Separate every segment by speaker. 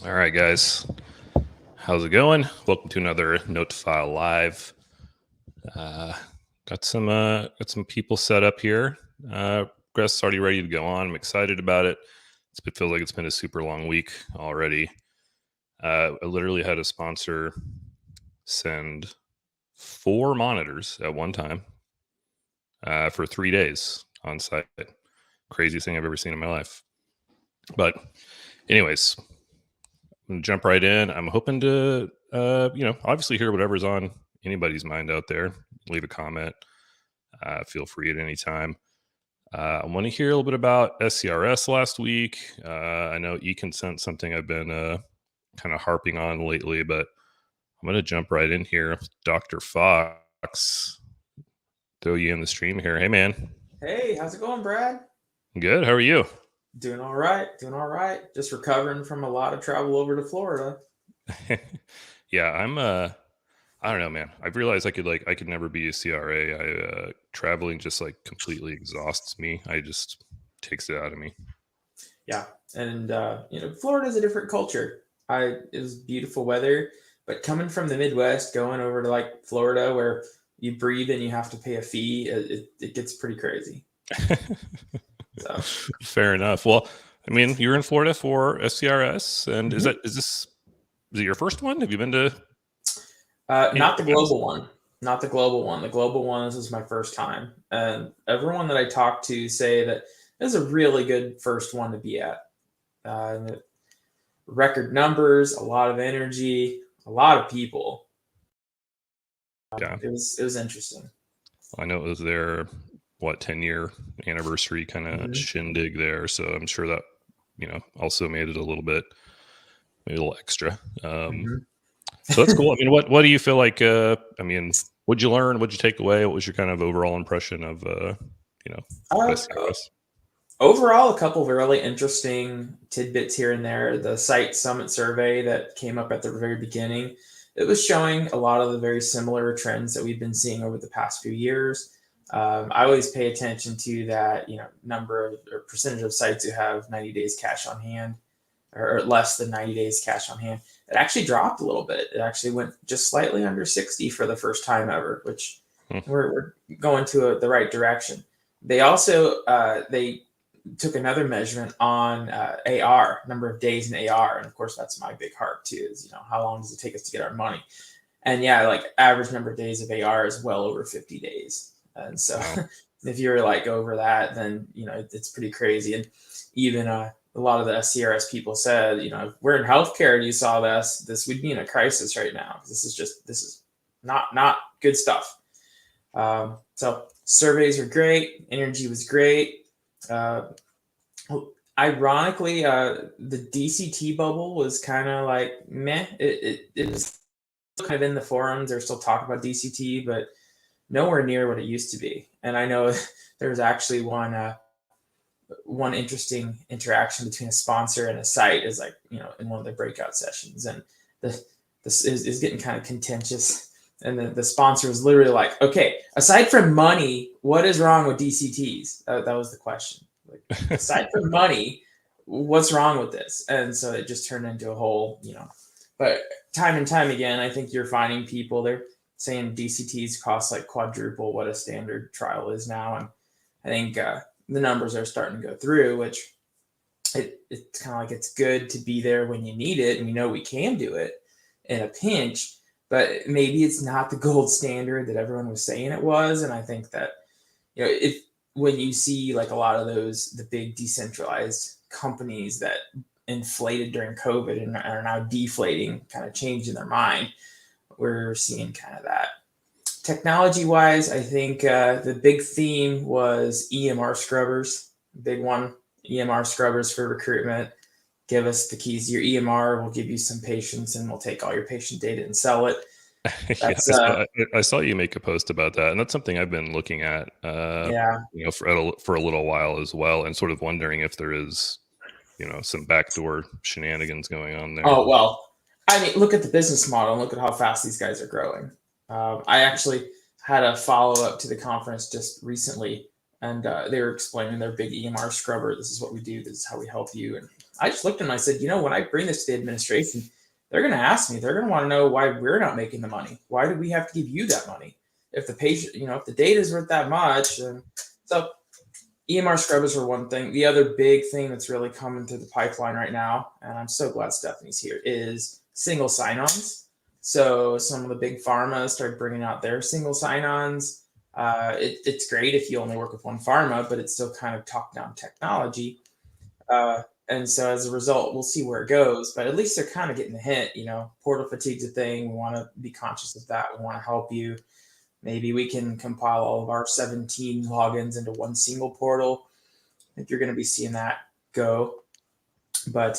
Speaker 1: All right, guys. How's it going? Welcome to another Note to File Live. Uh, got some people set up here. Guest's already ready to go on. I'm excited about it. It feels like it's been a super long week already. I literally had a sponsor send 4 monitors at one time for 3 days on site. Craziest thing I've ever seen in my life. But anyways, I'm gonna jump right in. I'm hoping to, obviously hear whatever's on anybody's mind out there. Leave a comment. Feel free at any time. I want to hear a little bit about SCRS last week. I know e-consent something I've been kind of harping on lately, but I'm going to jump right in here. Dr. Fox, throw you in the stream here. Hey, man.
Speaker 2: Hey, how's it going, Brad?
Speaker 1: Good. How are you?
Speaker 2: Doing all right. Doing all right. Just recovering from a lot of travel over to Florida.
Speaker 1: Yeah, I don't know, man. I've realized I could never be a CRA. Traveling just like completely exhausts me. I just takes it out of me.
Speaker 2: Yeah, and Florida's a different culture. It was beautiful weather, but coming from the Midwest, going over to like Florida, where you breathe and you have to pay a fee, it gets pretty crazy. So
Speaker 1: Fair enough. Well, I mean, you're in Florida for SCRS, and is it your first one? Have you been to
Speaker 2: not the
Speaker 1: anything else?
Speaker 2: global one, not the global one. The global one, this is my first time, and everyone that I talk to say that this is a really good first one to be at. And record numbers, a lot of energy, a lot of people.
Speaker 1: Yeah,
Speaker 2: It was interesting.
Speaker 1: I know it was their 10-year anniversary kind of
Speaker 2: Mm-hmm.
Speaker 1: shindig there, so I'm sure that also made it maybe a little extra.
Speaker 2: Mm-hmm.
Speaker 1: So that's cool. I mean, what do you feel like? What'd you learn? What'd you take away? What was your kind of overall impression of
Speaker 2: Uh,
Speaker 1: SCRS?
Speaker 2: Overall, a couple of really interesting tidbits here and there. The site summit survey that came up at the very beginning, it was showing a lot of the very similar trends that we've been seeing over the past few years. I always pay attention to that, number of or percentage of sites who have 90 days cash on hand or less than 90 days cash on hand. It actually dropped a little bit. It actually went just slightly under 60 for the first time ever, which
Speaker 1: Hmm.
Speaker 2: we're going to the right direction. They also they took another measurement on AR, number of days in AR, and of course that's my big heart too. Is how long does it take us to get our money? And yeah, like average number of days of AR is well over 50 days, and so
Speaker 1: Wow.
Speaker 2: if you're like over that, then it's pretty crazy. And even a lot of the SCRS people said, if we're in healthcare and you saw this would be in a crisis right now. This is not good stuff. So surveys are great. Energy was great. Uh, Ironically, the DCT bubble was kind of like meh. It was kind of in the forums. They're still talking about DCT, but nowhere near what it used to be. And I know there was actually one interesting interaction between a sponsor and a site is like in one of the breakout sessions, and the this is getting kind of contentious. And the sponsor was literally like, okay, aside from money, what is wrong with DCTs? That was the question. Like, aside from money, what's wrong with this? And so it just turned into a whole, but time and time again, I think you're finding people, they're saying DCTs cost like quadruple what a standard trial is now. And I think the numbers are starting to go through, which it's kind of like it's good to be there when you need it. And we know we can do it in a pinch, but maybe it's not the gold standard that everyone was saying it was. And I think that, if when you see like a lot of the big decentralized companies that inflated during COVID and are now deflating, kind of changing their mind, we're seeing kind of that. Technology wise, I think the big theme was EMR scrubbers, big one. EMR scrubbers for recruitment. Give us the keys to your EMR. We'll give you some patients, and we'll take all your patient data and sell it.
Speaker 1: Yeah,
Speaker 2: That's
Speaker 1: I saw you make a post about that, and that's something I've been looking at,
Speaker 2: yeah.
Speaker 1: for a little while as well, and sort of wondering if there is, some backdoor shenanigans going on there.
Speaker 2: Oh well, I mean, look at the business model and look at how fast these guys are growing. I actually had a follow up to the conference just recently, and they were explaining their big EMR scrubber. This is what we do. This is how we help you. And I just looked at them. I said, when I bring this to the administration, they're going to ask me. They're going to want to know why we're not making the money. Why do we have to give you that money? If the patient, if the data is worth that much, then so EMR scrubbers are one thing. The other big thing that's really coming through the pipeline right now, and I'm so glad Stephanie's here, is single sign-ons. So some of the big pharma started bringing out their single sign-ons. It's great if you only work with one pharma, but it's still kind of top-down technology. And so as a result, we'll see where it goes. But at least they're kind of getting the hint. Portal fatigue's a thing. We want to be conscious of that. We want to help you. Maybe we can compile all of our 17 logins into one single portal. I think you're going to be seeing that go. But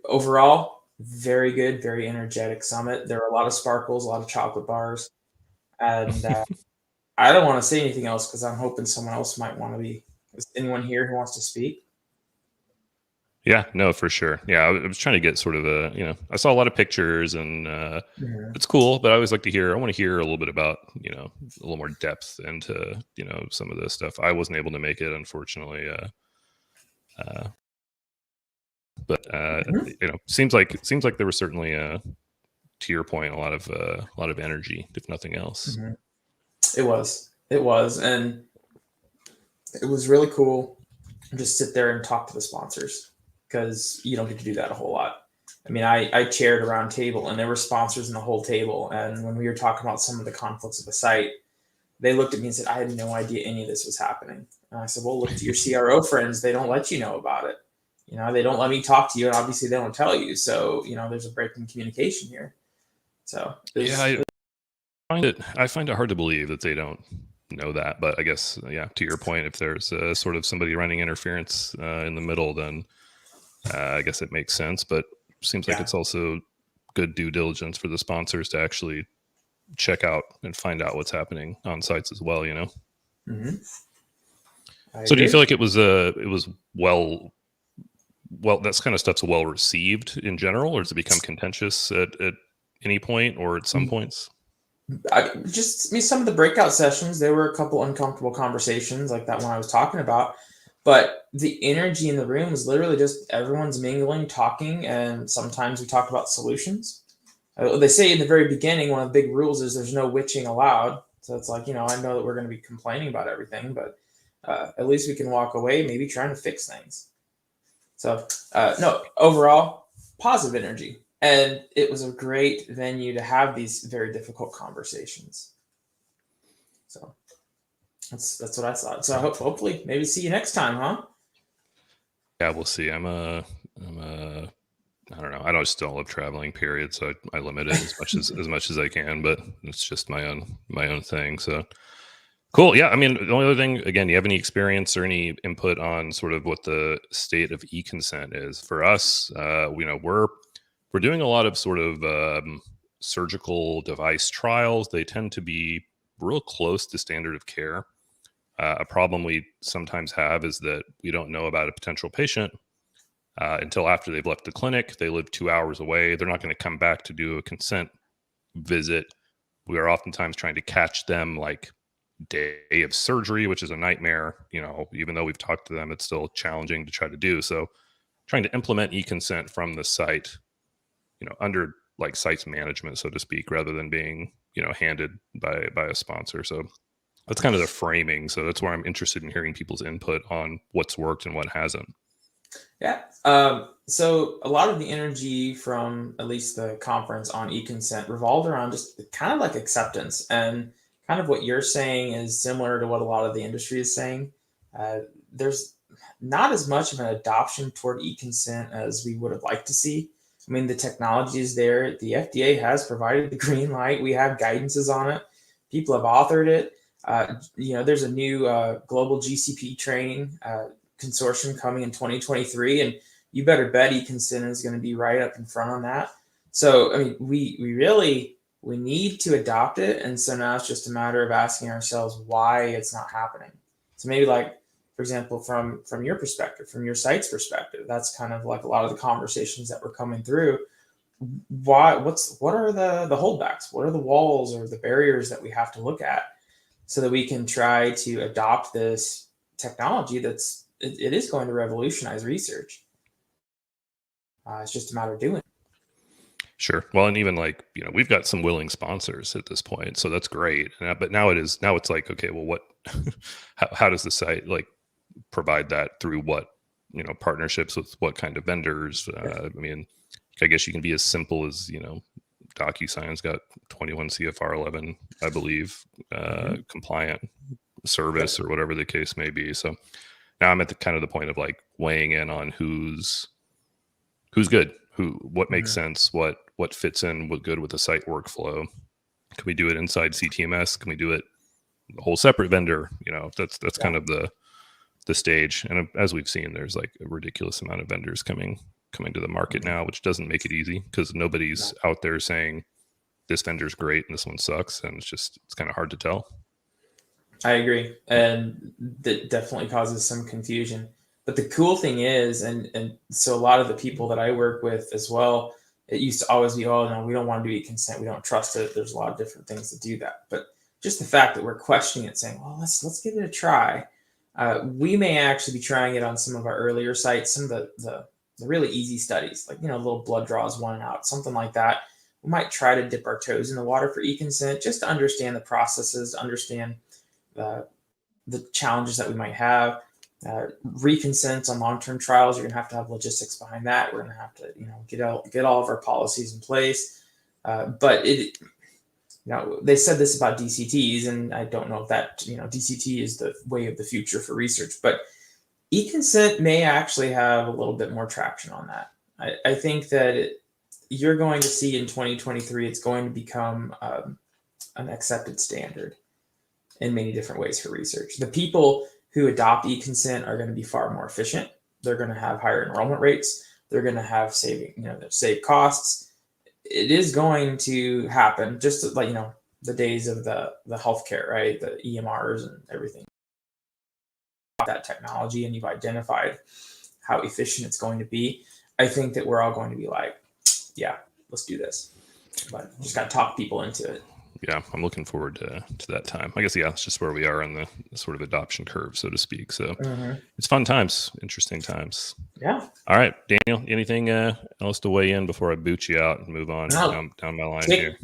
Speaker 2: overall, very good, very energetic summit. There were a lot of sparkles, a lot of chocolate bars. And I don't want to say anything else because I'm hoping someone else might want to be. Is anyone here who wants to speak?
Speaker 1: Yeah, no, for sure. Yeah, I was trying to get sort of I saw a lot of pictures and it's cool, but I always like to I want to hear a little bit about, a little more depth into, some of this stuff. I wasn't able to make it, unfortunately. But seems like there was certainly to your point, a lot of energy, if nothing else.
Speaker 2: Mm-hmm. It was, and it was really cool. Just sit there and talk to the sponsors because you don't get to do that a whole lot. I mean, I chaired a round table and there were sponsors in the whole table. And when we were talking about some of the conflicts of the site, they looked at me and said, I had no idea any of this was happening. And I said, well, look to your CRO friends. They don't let you know about it. They don't let me talk to you. And obviously they don't tell you. So, there's a break in communication here. So
Speaker 1: yeah, I find it hard to believe that they don't know that, but I guess, to your point, if there's sort of somebody running interference in the middle, then I guess it makes sense. But seems like it's also good due diligence for the sponsors to actually check out and find out what's happening on sites as well.
Speaker 2: Mm-hmm.
Speaker 1: So do you feel like it was well, that kind of stuff's well received in general, or does it become contentious at any point or at some points?
Speaker 2: Some of the breakout sessions, there were a couple uncomfortable conversations like that one I was talking about, but the energy in the room is literally just everyone's mingling, talking, and sometimes we talk about solutions. They say in the very beginning, one of the big rules is there's no witching allowed. So it's like, I know that we're going to be complaining about everything, but at least we can walk away maybe trying to fix things. So no, overall, positive energy. And it was a great venue to have these very difficult conversations. So that's what I thought. So hopefully maybe see you next time, huh?
Speaker 1: Yeah, we'll see. I don't know. I still love traveling, period. So I limit it as much as I can, but it's just my own thing. So cool. Yeah. I mean, the only other thing, again, do you have any experience or any input on sort of what the state of e-consent is for us? We're doing a lot of sort of surgical device trials. They tend to be real close to standard of care. A problem we sometimes have is that we don't know about a potential patient until after they've left the clinic. They live 2 hours away. They're not going to come back to do a consent visit. We are oftentimes trying to catch them like day of surgery, which is a nightmare. Even though we've talked to them, it's still challenging to try to do. So trying to implement e-consent from the site, under like sites management, so to speak, rather than being, handed by a sponsor. So that's kind of the framing. So that's where I'm interested in hearing people's input on what's worked and what hasn't.
Speaker 2: Yeah. So a lot of the energy from at least the conference on e-consent revolved around just kind of like acceptance, and kind of what you're saying is similar to what a lot of the industry is saying. There's not as much of an adoption toward e-consent as we would have liked to see. I mean, the technology is there. The FDA has provided the green light. We have guidances on it. People have authored it. There's a new global GCP training consortium coming in 2023, and you better bet e-consent is going to be right up in front on that. So, I mean, we need to adopt it. And so now it's just a matter of asking ourselves why it's not happening. So maybe like, for example, from your perspective, from your site's perspective, that's kind of like a lot of the conversations that were coming through. What are the holdbacks? What are the walls or the barriers that we have to look at so that we can try to adopt this technology it is going to revolutionize research? It's just a matter of doing it.
Speaker 1: Sure. Well, and even like, we've got some willing sponsors at this point, so that's great. But now it's like, okay, well, what, how does the site like provide that through what, partnerships with what kind of vendors? I mean, I guess you can be as simple as, DocuSign's got 21 CFR 11, I believe, compliant service or whatever the case may be. So now I'm at the kind of the point of like weighing in on who's good, what makes sense, what fits in with good with the site workflow. Can we do it inside CTMS? Can we do it a whole separate vendor? That's kind of the stage. And as we've seen, there's like a ridiculous amount of vendors coming to the market now, which doesn't make it easy because nobody's out there saying this vendor's great and this one sucks. And it's kind of hard to tell.
Speaker 2: I agree. And that definitely causes some confusion. But the cool thing is, and so a lot of the people that I work with as well, it used to always be, oh, no, we don't want to do e-consent. We don't trust it. There's a lot of different things that do that. But just the fact that we're questioning it, saying, well, let's give it a try. We may actually be trying it on some of our earlier sites, some of the really easy studies, like, little blood draws, one and out, something like that. We might try to dip our toes in the water for e-consent just to understand the processes, to understand the challenges that we might have. Reconsents on long-term trials, you're going to have logistics behind that. We're going to have to, get all of our policies in place. But they said this about DCTs, and I don't know if that, DCT is the way of the future for research, but e-consent may actually have a little bit more traction on that. I think that you're going to see in 2023, it's going to become an accepted standard in many different ways for research. The people who adopt e-consent are going to be far more efficient. They're going to have higher enrollment rates. They're going to have save costs. It is going to happen, just like, the days of the healthcare, right? The EMRs and everything. That technology, and you've identified how efficient it's going to be. I think that we're all going to be like, yeah, let's do this. But just got to talk people into it.
Speaker 1: Yeah, I'm looking forward to that time. I guess, it's just where we are on the sort of adoption curve, so to speak. So it's fun times, interesting times.
Speaker 2: Yeah.
Speaker 1: All right, Daniel, anything else to weigh in before I boot you out and move on down my line here?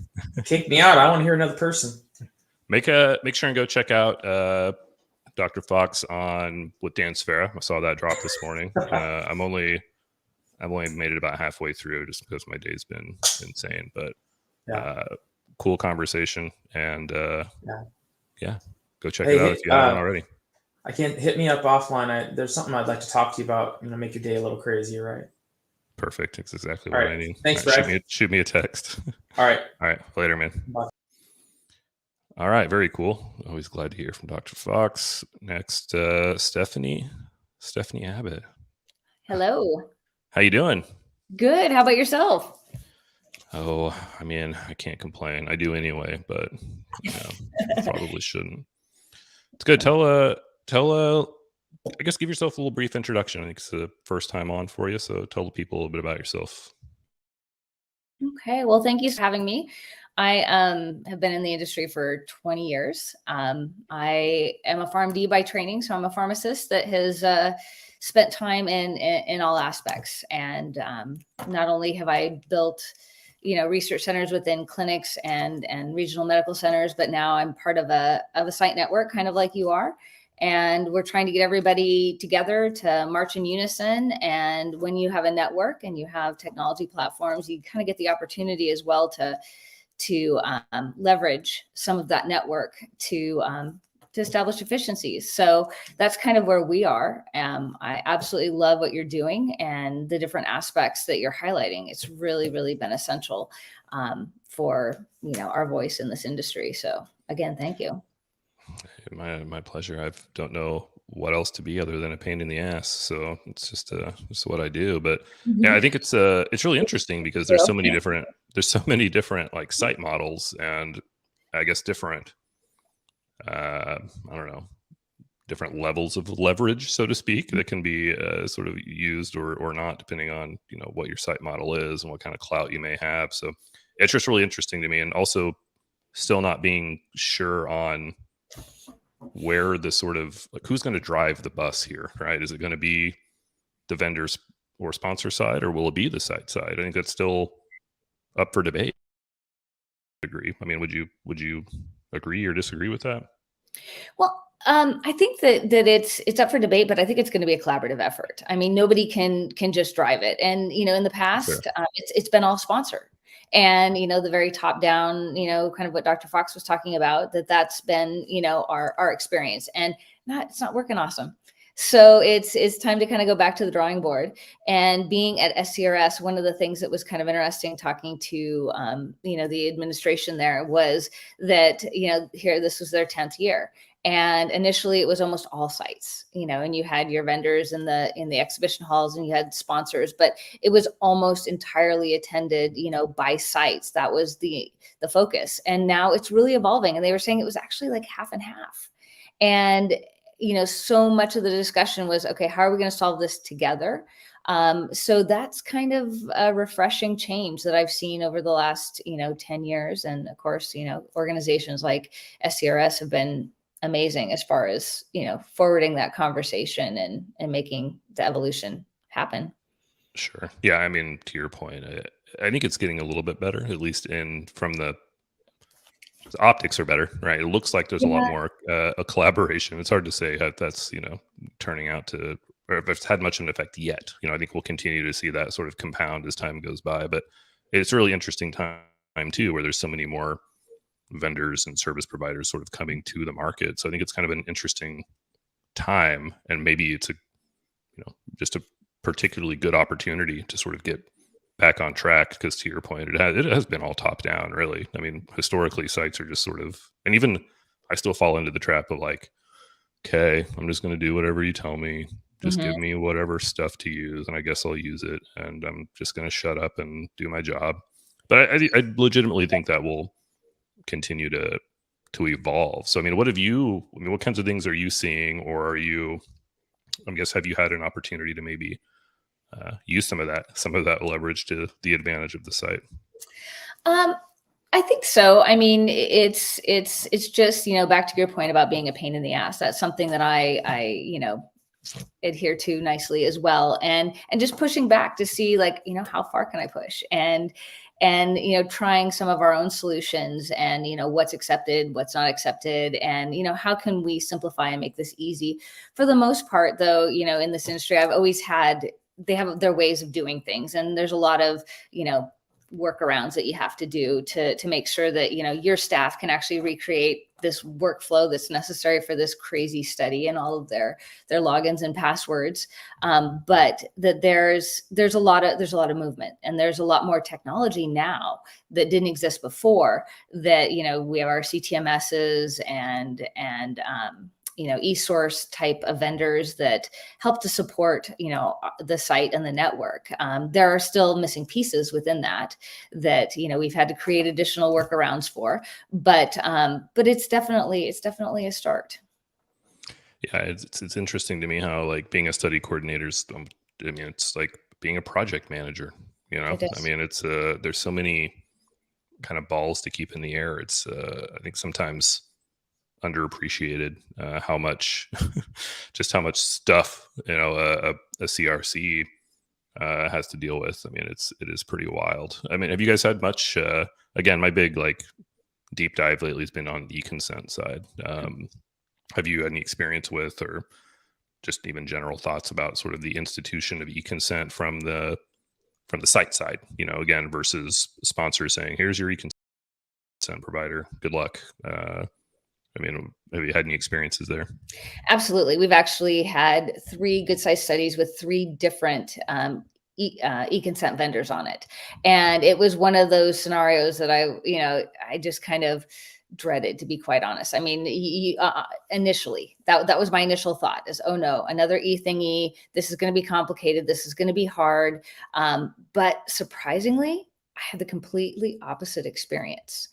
Speaker 2: Kick me out. I want to hear another person.
Speaker 1: Make sure and go check out Dr. Fox with Dan Sfera. I saw that drop this morning. I've only made it about halfway through just because my day's been insane, but cool conversation, and go check it out if you haven't already.
Speaker 2: I can't hit me up offline. There's something I'd like to talk to you about. Make your day a little crazier, right?
Speaker 1: Perfect. That's exactly what I need.
Speaker 2: Thanks, Brad.
Speaker 1: Shoot me a text.
Speaker 2: All right.
Speaker 1: Later, man.
Speaker 2: Bye.
Speaker 1: All right. Very cool. Always glad to hear from Dr. Fox. Next, Stephanie Abbott.
Speaker 3: Hello.
Speaker 1: How you doing?
Speaker 3: Good. How about yourself?
Speaker 1: Oh, I mean, I can't complain. I do anyway, but probably shouldn't. It's good. I guess give yourself a little brief introduction. I think it's the first time on for you, so tell the people a little bit about yourself.
Speaker 3: Okay. Well, thank you for having me. I have been in the industry for 20 years. I am a PharmD by training, so I'm a pharmacist that has spent time in all aspects. And not only have I built research centers within clinics and regional medical centers, but now I'm part of a site network, kind of like you are. And we're trying to get everybody together to march in unison. And when you have a network and you have technology platforms, you kind of get the opportunity as well to leverage some of that network to establish efficiencies. So that's kind of where we are. I absolutely love what you're doing and the different aspects that you're highlighting. It's really, really been essential for our voice in this industry. So again, thank you.
Speaker 1: My pleasure. I don't know what else to be other than a pain in the ass. So it's just what I do. But yeah, I think it's really interesting because there's so many different like site models, and I guess different different levels of leverage, so to speak, that can be sort of used or not, depending on what your site model is and what kind of clout you may have. So it's just really interesting to me, and also still not being sure on where the sort of like who's going to drive the bus here, right? Is it going to be the vendors or sponsor side, or will it be the site side? I think that's still up for debate. Agree. I mean, would you agree or disagree with that?
Speaker 3: Well, I think that it's up for debate, but I think it's going to be a collaborative effort. I mean, nobody can just drive it, and in the
Speaker 1: Sure.
Speaker 3: past, it's been all sponsored, and the very top down, kind of what Dr. Fox was talking about. That's been our experience, and it's not working awesome. So it's time to kind of go back to the drawing board. And being at SCRS, one of the things that was kind of interesting talking to the administration there was that here this was their 10th year. And initially it was almost all sites, and you had your vendors in the exhibition halls and you had sponsors, but it was almost entirely attended, by sites. That was the focus. And now it's really evolving. And they were saying it was actually like half and half. And so much of the discussion was, okay, how are we going to solve this together? So that's kind of a refreshing change that I've seen over the last, 10 years. And of course, organizations like SCRS have been amazing as far as, forwarding that conversation and making the evolution happen.
Speaker 1: Sure. Yeah. I mean, to your point, I think it's getting a little bit better, at least from the optics are better, right? It looks like there's a lot more a collaboration. It's hard to say how that's turning out to, or if it's had much of an effect yet. I think we'll continue to see that sort of compound as time goes by. But it's a really interesting time too, where there's so many more vendors and service providers sort of coming to the market. So I think it's kind of an interesting time, and maybe it's just a particularly good opportunity to sort of get back on track, because to your point, it has been all top down, really. I mean, historically, sites are just sort of, and even I still fall into the trap of like, okay, I'm just going to do whatever you tell me. Just give me whatever stuff to use, and I guess I'll use it. And I'm just going to shut up and do my job. But I legitimately think that will continue to evolve. So, I mean, what kinds of things are you seeing, or I guess, have you had an opportunity to maybe use some of that leverage to the advantage of the site?
Speaker 3: I think so. I mean, it's just, back to your point about being a pain in the ass. That's something that I adhere to nicely as well. And just pushing back to see, like, how far can I push, and trying some of our own solutions, and what's accepted, what's not accepted, and how can we simplify and make this easy. For the most part, though, in this industry, I've always had, they have their ways of doing things, and there's a lot of workarounds that you have to do to make sure that your staff can actually recreate this workflow that's necessary for this crazy study and all of their logins and passwords. But that there's a lot of movement, and there's a lot more technology now that didn't exist before. That we have our CTMSs and eSource type of vendors that help to support, the site and the network. There are still missing pieces within that we've had to create additional workarounds for, but it's definitely a start.
Speaker 1: Yeah, it's interesting to me how, like, being a study coordinator, I mean, it's like being a project manager.
Speaker 3: It is.
Speaker 1: I mean, it's there's so many kind of balls to keep in the air. It's I think sometimes underappreciated how much stuff a CRC has to deal with. I mean, it is pretty wild. I mean, have you guys had much again, my big deep dive lately has been on the e-consent side. Have you had any experience with, or just even general thoughts about sort of the institution of e-consent from the site side, again, versus sponsors saying, here's your e-consent provider, good luck? I mean, have you had any experiences there?
Speaker 3: Absolutely. We've actually had 3 good sized studies with 3 different e-consent vendors on it. And it was one of those scenarios that I just kind of dreaded, to be quite honest. I mean, initially that was my initial thought is, oh no, another e-thingy. This is going to be complicated. This is going to be hard. But surprisingly, I had the completely opposite experience,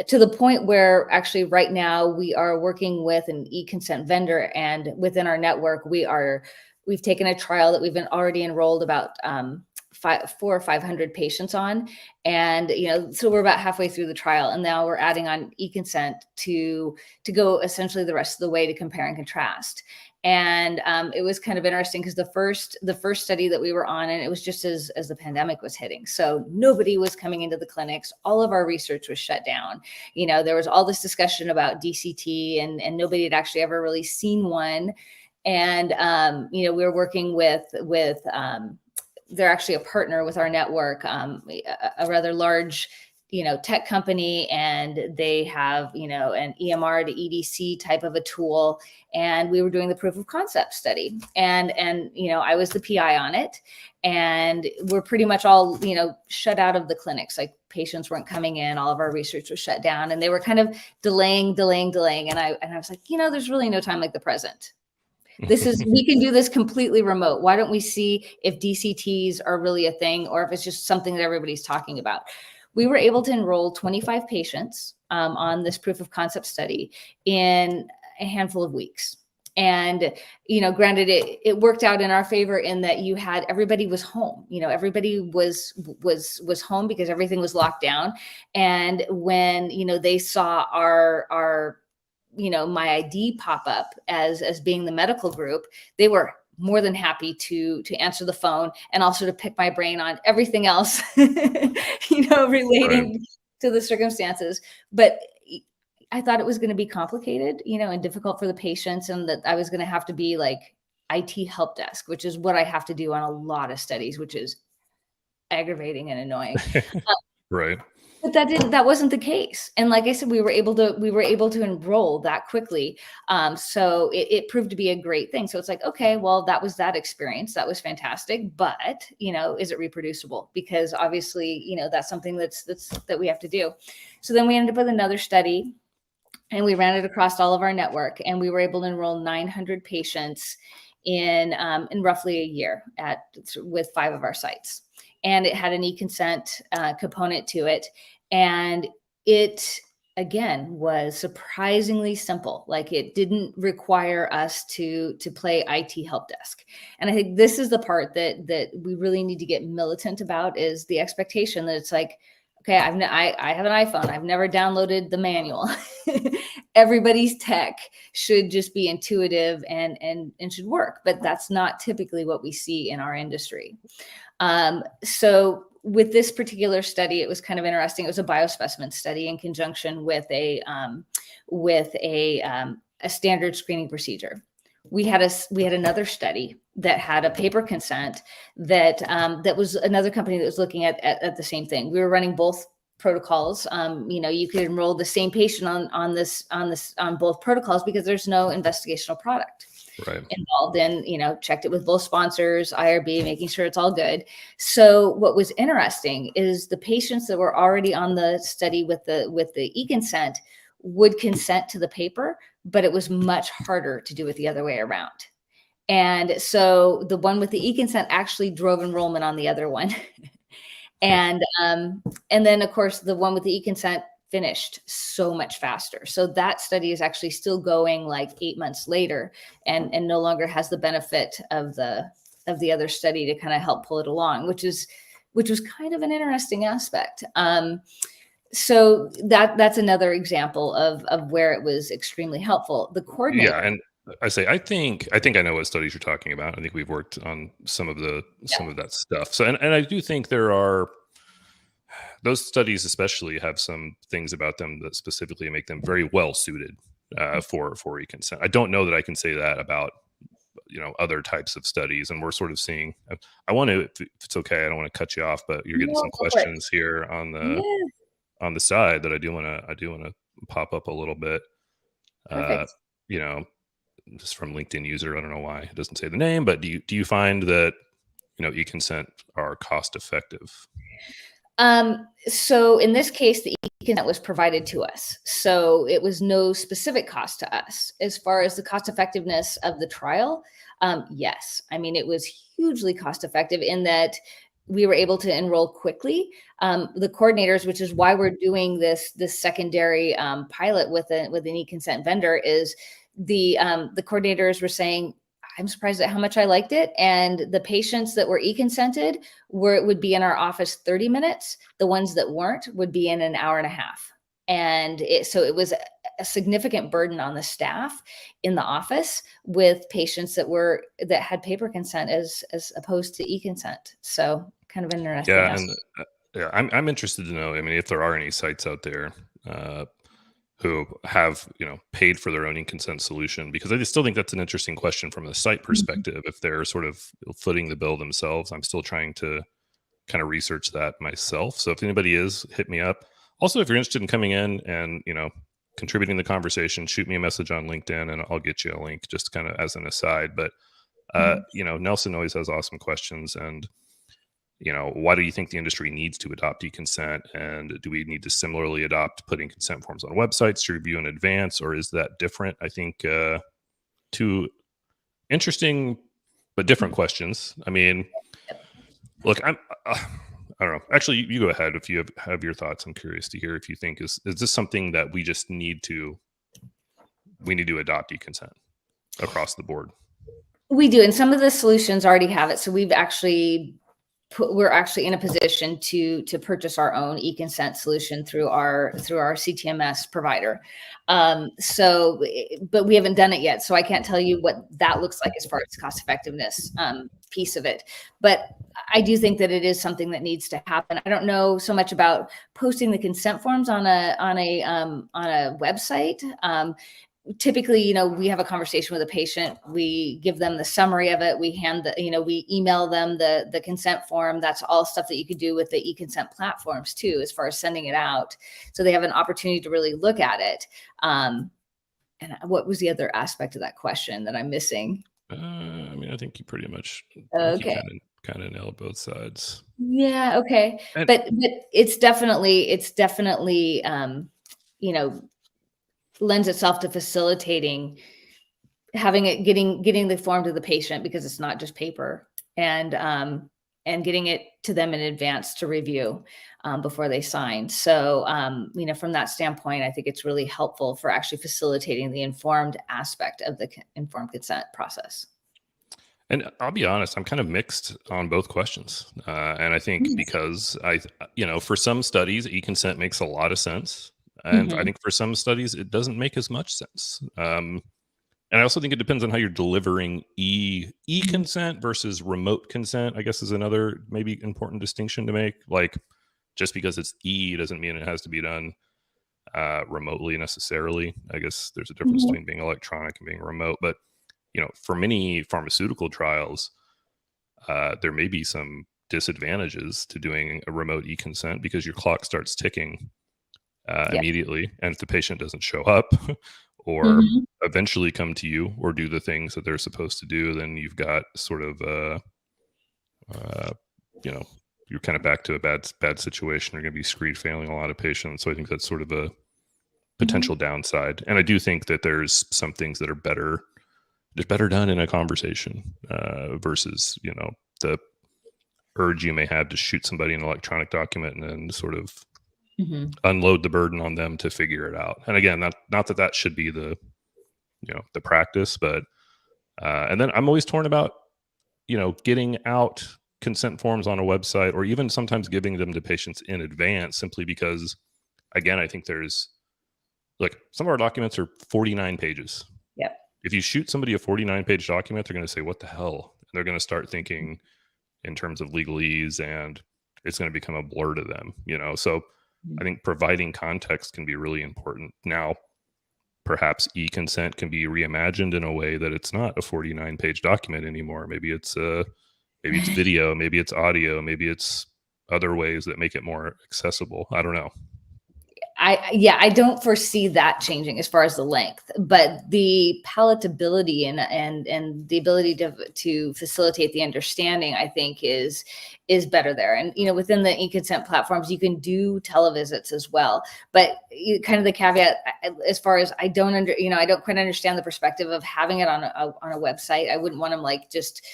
Speaker 3: to the point where actually right now we are working with an e-consent vendor, and within our network, we've taken a trial that we've been already enrolled about 400 or 500 patients on. And, so we're about halfway through the trial, and now we're adding on eConsent to go essentially the rest of the way to compare and contrast. And it was kind of interesting because the first study that we were on, and it was just as the pandemic was hitting. So nobody was coming into the clinics. All of our research was shut down. There was all this discussion about DCT, and nobody had actually ever really seen one. And, we were working with they're actually a partner with our network, a rather large tech company, and they have, an EMR to EDC type of a tool. And we were doing the proof of concept study, and I was the PI on it, and we're pretty much all, shut out of the clinics. Like, patients weren't coming in, all of our research was shut down, and they were kind of delaying. And I was like, there's really no time like the present. We can do this completely remote. Why don't we see if DCTs are really a thing, or if it's just something that everybody's talking about? We were able to enroll 25 patients on this proof of concept study in a handful of weeks. And, granted, it worked out in our favor in that everybody was home. Everybody was home because everything was locked down. And when, they saw our my ID pop up as being the medical group, they were more than happy to answer the phone, and also to pick my brain on everything else, relating to the circumstances. But I thought it was going to be complicated, and difficult for the patients, and that I was going to have to be like IT help desk, which is what I have to do on a lot of studies, which is aggravating and annoying.
Speaker 1: Right.
Speaker 3: But that wasn't the case. And like I said, we were able to enroll that quickly. So it proved to be a great thing. So it's like, okay, well, that was that experience. That was fantastic. But, is it reproducible? Because obviously, that's something that we have to do. So then we ended up with another study, and we ran it across all of our network, and we were able to enroll 900 patients in roughly a year with 5 of our sites. And it had an eConsent component to it. And it, again, was surprisingly simple. Like, it didn't require us to play IT help desk. And I think this is the part that we really need to get militant about, is the expectation that it's like, okay, I have an iPhone. I've never downloaded the manual. Everybody's tech should just be intuitive and should work. But that's not typically what we see in our industry. So with this particular study, it was kind of interesting. It was a biospecimen study in conjunction with a standard screening procedure. We had another study that had a paper consent that was another company that was looking at the same thing. We were running both protocols. You could enroll the same patient on both protocols because there's no investigational product involved in, checked it with both sponsors, IRB, making sure it's all good. So what was interesting is the patients that were already on the study with the eConsent would consent to the paper, but it was much harder to do it the other way around. And so the one with the eConsent actually drove enrollment on the other one. And then of course the one with the eConsent finished so much faster. So that study is actually still going like 8 months later, and no longer has the benefit of the other study to kind of help pull it along, which was kind of an interesting aspect. So that's another example of where it was extremely helpful. The coordinator.
Speaker 1: Yeah, and I think I know what studies you're talking about. I think we've worked on some of that stuff. So and I do think there are those studies especially have some things about them that specifically make them very well suited for eConsent. I don't know that I can say that about other types of studies, and we're sort of seeing. I want to, if it's okay, I don't want to cut you off, but you're getting some questions here on the side that I do want to pop up a little bit. Just from LinkedIn user. I don't know why it doesn't say the name, but do you find that eConsent are cost effective?
Speaker 3: So in this case, the eConsent was provided to us. So it was no specific cost to us. As far as the cost effectiveness of the trial, yes. I mean, it was hugely cost effective in that we were able to enroll quickly. The coordinators, which is why we're doing this secondary pilot with an eConsent vendor, is the coordinators were saying, I'm surprised at how much I liked it. And the patients that were e-consented would be in our office 30 minutes. The ones that weren't would be in an hour and a half. And so it was a significant burden on the staff in the office with patients that had paper consent as opposed to e-consent. So kind of interesting.
Speaker 1: Yeah, and I'm interested to know. I mean, if there are any sites out there who have paid for their own e-consent solution, because I still think that's an interesting question from the site perspective. If they're sort of footing the bill themselves, I'm still trying to kind of research that myself. So if anybody is, hit me up. Also, if you're interested in coming in and contributing to the conversation, shoot me a message on LinkedIn and I'll get you a link, just kind of as an aside. But Nelson always has awesome questions. And why do you think the industry needs to adopt e-consent? And do we need to similarly adopt putting consent forms on websites to review in advance, or is that different? I think two interesting but different questions. I mean, look, I don't know. Actually, you go ahead if you have your thoughts. I'm curious to hear if you think is this something that we just need to adopt e-consent across the board?
Speaker 3: We do, and some of the solutions already have it. So we're actually in a position to purchase our own e-consent solution through our CTMS provider. But we haven't done it yet, so I can't tell you what that looks like as far as cost effectiveness piece of it. But I do think that it is something that needs to happen. I don't know so much about posting the consent forms on a website. Typically, we have a conversation with a patient. We give them the summary of it. We we email them the consent form. That's all stuff that you could do with the e-consent platforms too, as far as sending it out. So they have an opportunity to really look at it. And what was the other aspect of that question that I'm missing?
Speaker 1: I mean, I think you pretty much
Speaker 3: okay.
Speaker 1: kind of nailed both sides.
Speaker 3: Yeah. Okay.
Speaker 1: And,
Speaker 3: but it's definitely lends itself to facilitating getting the form to the patient, because it's not just paper, and getting it to them in advance to review before they sign. So, from that standpoint, I think it's really helpful for actually facilitating the informed aspect of the informed consent process.
Speaker 1: And I'll be honest, I'm kind of mixed on both questions. And I think because for some studies, e-consent makes a lot of sense. And I think for some studies, it doesn't make as much sense. And I also think it depends on how you're delivering e-consent versus remote consent, I guess, is another maybe important distinction to make. Like, just because it's doesn't mean it has to be done remotely necessarily. I guess there's a difference between being electronic and being remote. But, for many pharmaceutical trials, there may be some disadvantages to doing a remote e-consent, because your clock starts ticking immediately. And if the patient doesn't show up or eventually come to you or do the things that they're supposed to do, then you've got sort of you're kind of back to a bad situation. You're going to be screed failing a lot of patients. So I think that's sort of a potential downside. And I do think that there's some things that are better done in a conversation versus the urge you may have to shoot somebody an electronic document and then sort of unload the burden on them to figure it out. And again, not that should be the practice, but and then I'm always torn about getting out consent forms on a website, or even sometimes giving them to patients in advance, simply because, again, I think there's some of our documents are 49 pages.
Speaker 3: Yep.
Speaker 1: If you shoot somebody a 49-page document, they're going to say, "What the hell?" And they're going to start thinking in terms of legalese, and it's going to become a blur to them. So I think providing context can be really important. Now, perhaps e-consent can be reimagined in a way that it's not a 49-page document anymore. Maybe it's video, maybe it's audio, maybe it's other ways that make it more accessible. I don't know.
Speaker 3: I don't foresee that changing as far as the length, but the palatability and the ability to facilitate the understanding, I think, is better there. And within the e-consent platforms, you can do televisits as well. But kind of the caveat, as far as I don't quite understand the perspective of having it on a website. I wouldn't want them just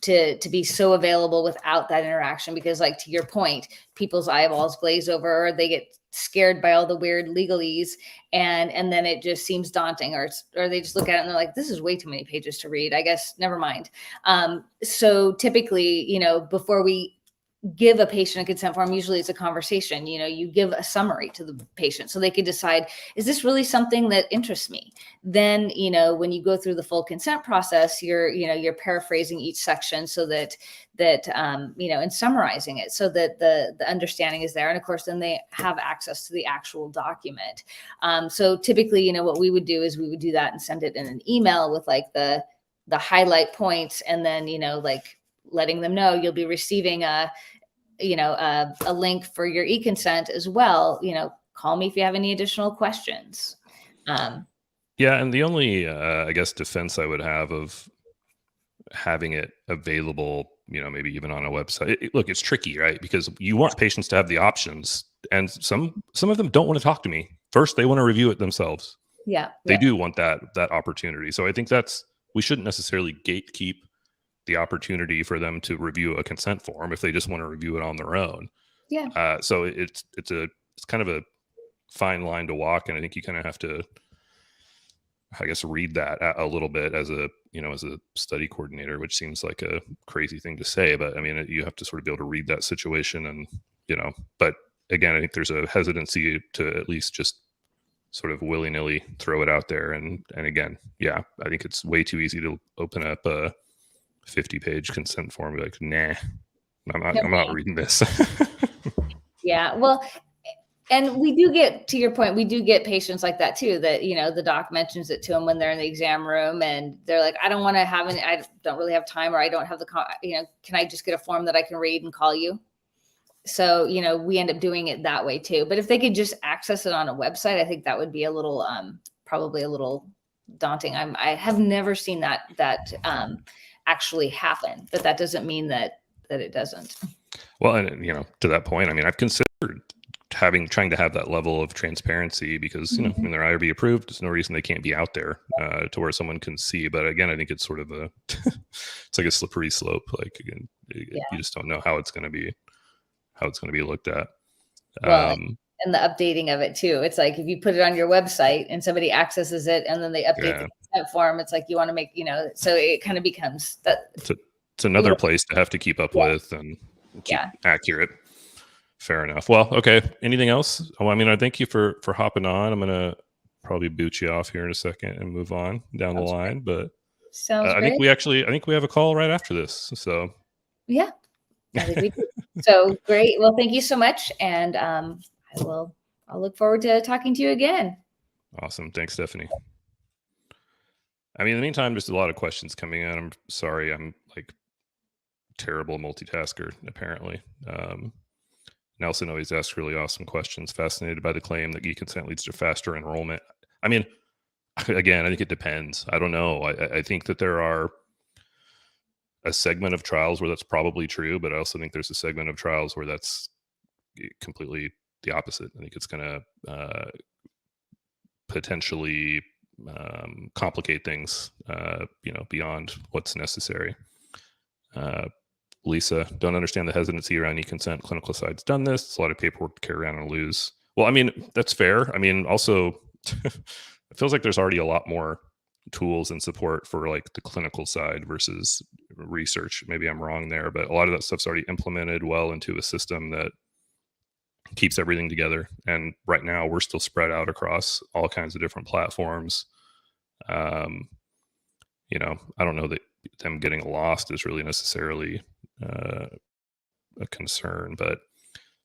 Speaker 3: to be so available without that interaction, because like to your point, people's eyeballs glaze over, or they get scared by all the weird legalese, and then it just seems daunting, or they just look at it and they're like, this is way too many pages to read, I guess never mind. So typically, before we give a patient a consent form, usually it's a conversation. You give a summary to the patient so they can decide, is this really something that interests me? Then, when you go through the full consent process, you're paraphrasing each section so that and summarizing it so that the understanding is there. And of course, then they have access to the actual document. So typically, what we would do is we would do that and send it in an email with like the highlight points, and then, like letting them know you'll be receiving a link for your e-consent as well. Call me if you have any additional questions.
Speaker 1: Yeah, and the only I guess defense I would have of having it available, maybe even on a website. Look, it's tricky, right? Because you want patients to have the options, and some of them don't want to talk to me first. They want to review it themselves.
Speaker 3: Yeah,
Speaker 1: they do want that opportunity. So I think we shouldn't necessarily gatekeep the opportunity for them to review a consent form if they just want to review it on their own.
Speaker 3: Yeah.
Speaker 1: So it's kind of a fine line to walk, and I think you kind of have to, I guess, read that a little bit as a study coordinator, which seems like a crazy thing to say, but I mean, you have to sort of be able to read that situation, and but again, I think there's a hesitancy to at least just sort of willy-nilly throw it out there, and again, yeah, I think it's way too easy to open up a 50-page consent form and be like, nah, I'm not reading this.
Speaker 3: Yeah, well, and we do get, to your point, we do get patients like that too, that, the doc mentions it to them when they're in the exam room and they're like, I don't really have time, or I don't have can I just get a form that I can read and call you? So, we end up doing it that way too. But if they could just access it on a website, I think that would be a little, probably a little daunting. I have never seen that actually happen, but that doesn't mean that it doesn't.
Speaker 1: Well, and to that point, I mean, I've considered trying to have that level of transparency, because when they're IRB approved, there's no reason they can't be out there to where someone can see. But again, I think it's sort of it's like a slippery slope. Like, again, you just don't know how it's going to be looked at.
Speaker 3: Well, and the updating of it too. It's like if you put it on your website and somebody accesses it and then they update the consent form, it's like you want to make, so it kind of becomes that.
Speaker 1: It's another place to have to keep up with and keep accurate. Fair enough. Well, okay. Anything else? Oh, I mean, I thank you for hopping on. I'm going to probably boot you off here in a second and move on down the line, but I think we have a call right after this. So
Speaker 3: yeah. I think we do. So great. Well, thank you so much. And I'll look forward to talking to you again.
Speaker 1: Awesome. Thanks, Stephanie. I mean, in the meantime, just a lot of questions coming in. I'm sorry. I'm like terrible multitasker, apparently. Nelson always asks really awesome questions. Fascinated by the claim that e-consent leads to faster enrollment. I mean, again, I think it depends. I don't know. I think that there are a segment of trials where that's probably true, but I also think there's a segment of trials where that's completely the opposite. I think it's going to potentially complicate things, beyond what's necessary. Lisa, don't understand the hesitancy around e-consent. Clinical side's done this. It's a lot of paperwork to carry around and lose. Well, I mean, that's fair. I mean, also, it feels like there's already a lot more tools and support for like the clinical side versus research. Maybe I'm wrong there, but a lot of that stuff's already implemented well into a system that keeps everything together. And right now we're still spread out across all kinds of different platforms. I don't know that them getting lost is really necessarily a concern, but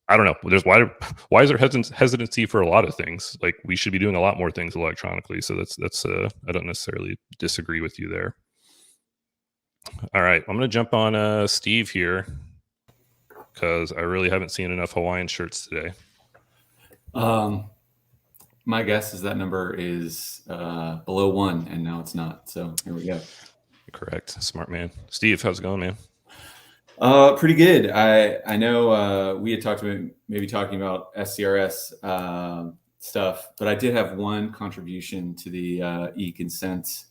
Speaker 1: I don't know. There's why is there hesitancy for a lot of things? Like, we should be doing a lot more things electronically. So that's I don't necessarily disagree with you there. All right, I'm gonna jump on Steve here because I really haven't seen enough Hawaiian shirts today.
Speaker 4: My guess is that number is below 1, and now it's not. So here we go.
Speaker 1: Correct, smart man. Steve, how's it going, man?
Speaker 4: Pretty good. I know we had talked about maybe talking about SCRS stuff, but I did have one contribution to the e-consent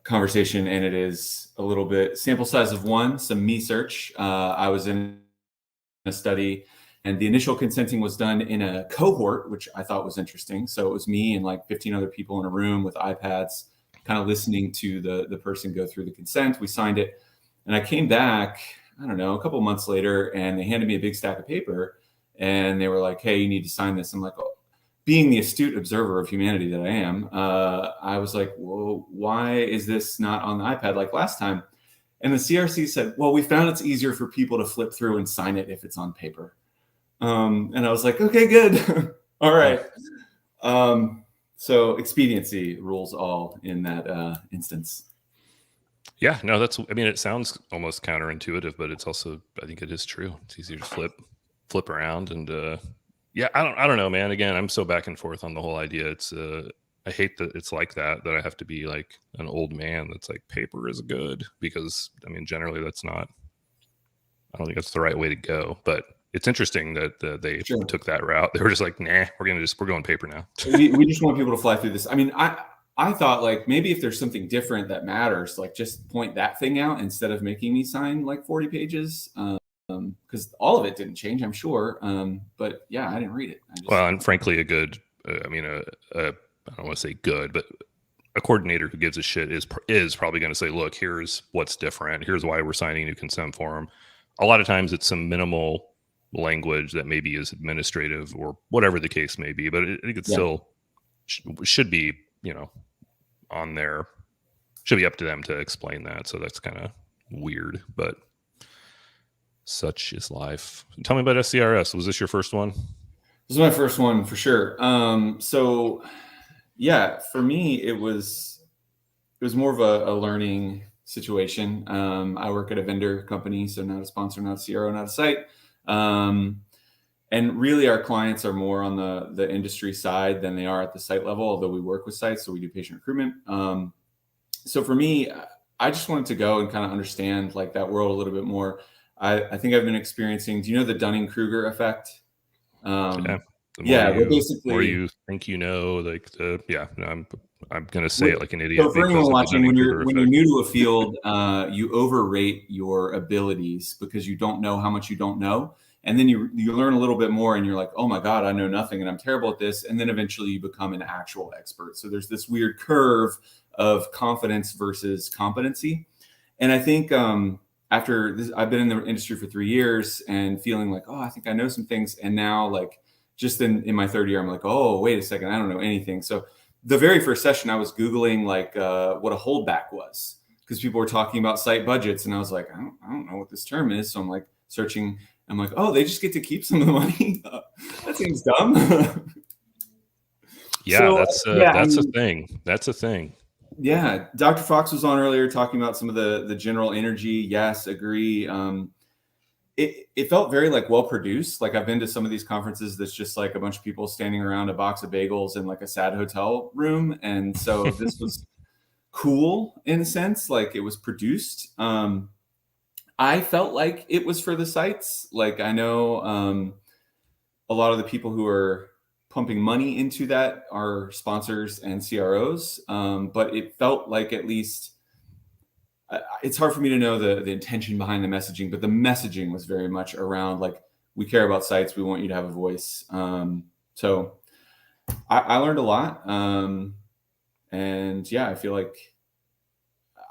Speaker 4: conversation, and it is a little bit sample size of one, some me search. I was in a study, and the initial consenting was done in a cohort, which I thought was interesting. So it was me and like 15 other people in a room with iPads, kind of listening to the person go through the consent. We signed it, and I came back, I don't know, a couple months later, and they handed me a big stack of paper, and they were like, "Hey, you need to sign this." I'm like, "Oh." Being the astute observer of humanity that I am, I was like, well, why is this not on the iPad like last time? And the CRC said, well, we found it's easier for people to flip through and sign it if it's on paper. And I was like, okay, good. All right. So expediency rules all in that instance.
Speaker 1: Yeah, no, I mean, it sounds almost counterintuitive, but it's also, I think it is true. It's easier to flip around and, yeah, I don't know, man. Again, I'm so back and forth on the whole idea. It's I hate that it's like that I have to be like an old man that's like paper is good, because I mean generally that's not, I don't think that's the right way to go. But it's interesting that they
Speaker 4: Sure.
Speaker 1: took that route. They were just like, nah, we're going paper now.
Speaker 4: we just want people to fly through this. I mean, I thought like maybe if there's something different that matters, like just point that thing out instead of making me sign like 40 pages. Because all of it didn't change, I'm sure. But yeah, I didn't read it.
Speaker 1: Well, and frankly, a good, I mean, I don't want to say good, but a coordinator who gives a shit is probably going to say, look, here's what's different. Here's why we're signing a new consent form. A lot of times it's some minimal language that maybe is administrative or whatever the case may be, but I think it still should be, on there, should be up to them to explain that. So that's kind of weird, but such is life. Tell me about SCRS. Was this your first one?
Speaker 4: This was my first one for sure. So yeah, for me, it was more of a learning situation. I work at a vendor company, so not a sponsor, not a CRO, not a site. And really our clients are more on the industry side than they are at the site level, although we work with sites, so we do patient recruitment. So for me, I just wanted to go and kind of understand like that world a little bit more. I think I've been experiencing, do you know the Dunning-Kruger effect?
Speaker 1: Basically, or you think like I'm going to say it like an idiot.
Speaker 4: So for anyone watching, when you're new to a field, you overrate your abilities because you don't know how much you don't know. And then you learn a little bit more and you're like, oh my God, I know nothing and I'm terrible at this. And then eventually you become an actual expert. So there's this weird curve of confidence versus competency. And I think after this, I've been in the industry for 3 years and feeling like, oh, I think I know some things. And now like just in my third year, I'm like, oh, wait a second, I don't know anything. So the very first session I was Googling like what a holdback was because people were talking about site budgets. And I was like, I don't know what this term is. So I'm like searching. I'm like, oh, they just get to keep some of the money. That seems dumb.
Speaker 1: Yeah, so, that's a thing. That's a thing.
Speaker 4: Yeah, Dr. Fox was on earlier talking about some of the general energy. Yes, agree. It felt very like well produced. Like I've been to some of these conferences that's just like a bunch of people standing around a box of bagels in like a sad hotel room, and so this was cool in a sense. Like it was produced. I felt like it was for the sites. Like I know a lot of the people who are pumping money into that are sponsors and CROs, but it felt like at least it's hard for me to know the intention behind the messaging, but the messaging was very much around like, we care about sites. We want you to have a voice. So I learned a lot. And yeah, I feel like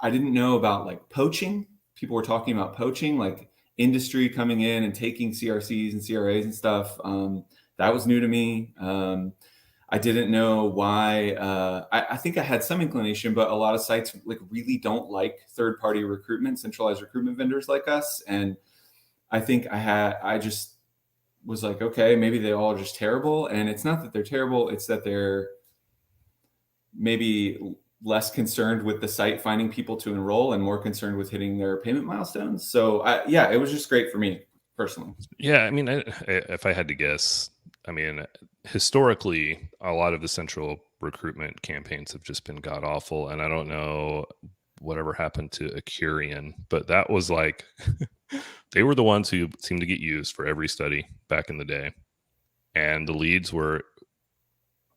Speaker 4: I didn't know about like poaching. People were talking about poaching, like industry coming in and taking CRCs and CRAs and stuff. That was new to me. I didn't know why. I think I had some inclination, but a lot of sites like really don't like third-party recruitment, centralized recruitment vendors like us. And I think I just was like, okay, maybe they all are just terrible. And it's not that they're terrible. It's that they're maybe less concerned with the site finding people to enroll and more concerned with hitting their payment milestones. So yeah, it was just great for me personally.
Speaker 1: Yeah. I mean, if I had to guess, I mean, historically, a lot of the central recruitment campaigns have just been god awful. And I don't know whatever happened to Accurian, but that was like, they were the ones who seemed to get used for every study back in the day. And the leads were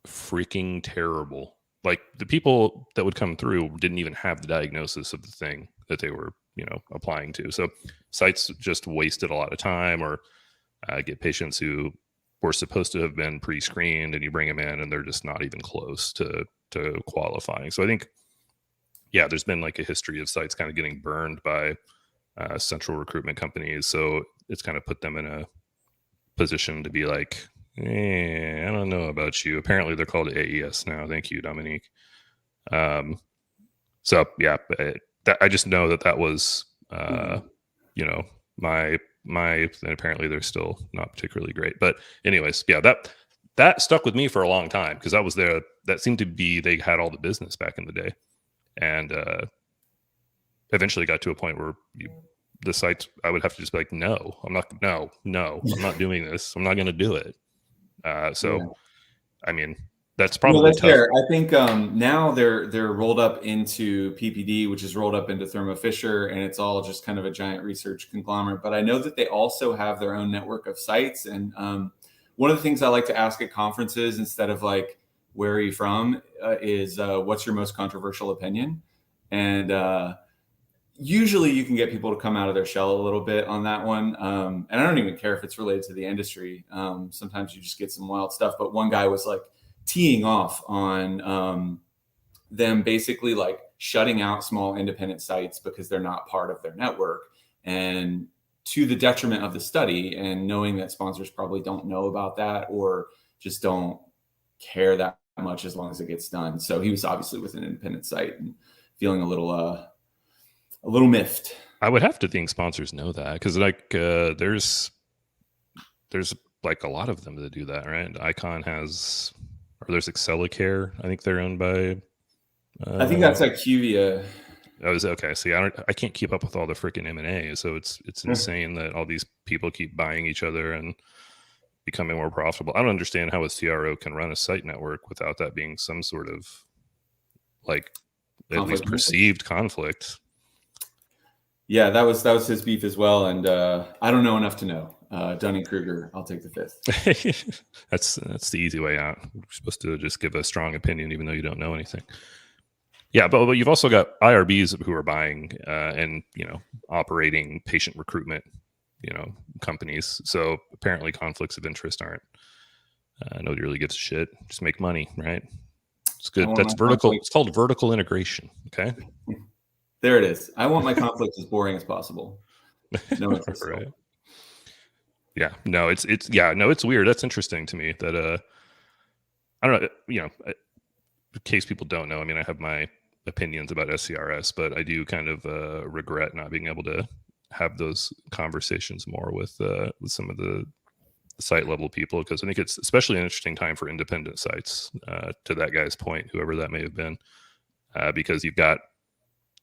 Speaker 1: freaking terrible. like the people that would come through didn't even have the diagnosis of the thing that they were, applying to. So sites just wasted a lot of time, or get patients who were supposed to have been pre-screened, and you bring them in and they're just not even close to qualifying. So I think, yeah, there's been like a history of sites kind of getting burned by central recruitment companies. So it's kind of put them in a position to be like, I don't know about you. Apparently they're called AES now. Thank you, Dominique. So yeah, I just know that was, my, and apparently they're still not particularly great. But anyways, yeah, that stuck with me for a long time, because that seemed to be, they had all the business back in the day. And eventually got to a point where the sites, I would have to just be like, no, I'm not doing this. I'm not going to do it. I mean, that's probably tough.
Speaker 4: Fair. I think now they're rolled up into PPD, which is rolled up into Thermo Fisher, and it's all just kind of a giant research conglomerate. But I know that they also have their own network of sites. And one of the things I like to ask at conferences, instead of like, where are you from, is what's your most controversial opinion? And usually you can get people to come out of their shell a little bit on that one. And I don't even care if it's related to the industry. Sometimes you just get some wild stuff. But one guy was like teeing off on them basically like shutting out small independent sites because they're not part of their network, and to the detriment of the study, and knowing that sponsors probably don't know about that or just don't care that much as long as it gets done. So he was obviously with an independent site and feeling a little miffed.
Speaker 1: I would have to think sponsors know that, because like there's like a lot of them that do that, right? Icon has, or there's Accelicare. I think they're owned by.
Speaker 4: I think that's IQVIA.
Speaker 1: I was okay. See, I can't keep up with all the freaking M&A, so it's insane that all these people keep buying each other and becoming more profitable. I don't understand how a CRO can run a site network without that being some sort of like at least perceived conflict.
Speaker 4: Yeah, that was his beef as well, and I don't know enough to know. Dunning-Kruger, I'll take the fifth.
Speaker 1: That's the easy way out. You're supposed to just give a strong opinion even though you don't know anything. Yeah, but you've also got IRBs who are buying and operating patient recruitment companies. So apparently conflicts of interest aren't. Nobody really gives a shit. Just make money, right? It's good. That's vertical. It's called vertical integration. Okay.
Speaker 4: There it is. I want my conflict as boring as possible. No interest.
Speaker 1: Right. Yeah. No, it's weird. That's interesting to me that I don't know, in case people don't know, I mean, I have my opinions about SCRS, but I do kind of regret not being able to have those conversations more with some of the site level people, because I think it's especially an interesting time for independent sites, to that guy's point, whoever that may have been, because you've got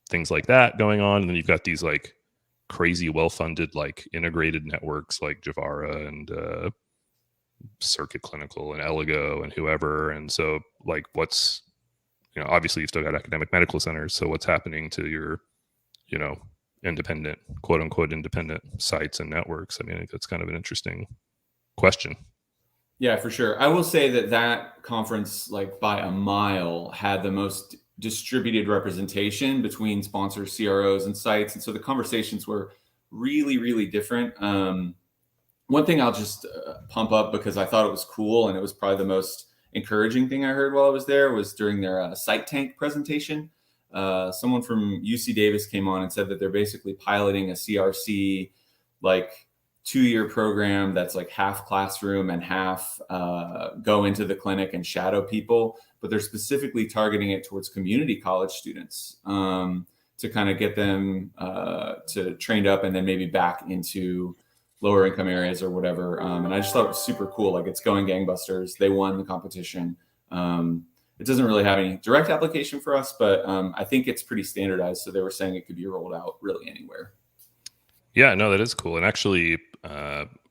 Speaker 1: things like that going on, and then you've got these like crazy well-funded like integrated networks like Javara and Circuit Clinical and Eligo and whoever. And so like what's obviously you've still got academic medical centers, so what's happening to your independent, quote unquote independent sites and networks? I mean, I think that's kind of an interesting question.
Speaker 4: Yeah, for sure. I will say that conference, like by a mile, had the most distributed representation between sponsors, CROs, and sites. And so the conversations were really, really different. One thing I'll just pump up, because I thought it was cool, and it was probably the most encouraging thing I heard while I was there, was during their Site Tank presentation. Someone from UC Davis came on and said that they're basically piloting a CRC, like 2-year program that's like half classroom and half go into the clinic and shadow people, but they're specifically targeting it towards community college students to kind of get them to trained up and then maybe back into lower income areas or whatever. And I just thought it was super cool. Like, it's going gangbusters. They won the competition. It doesn't really have any direct application for us, but I think it's pretty standardized. So they were saying it could be rolled out really anywhere.
Speaker 1: Yeah, no, that is cool. And actually,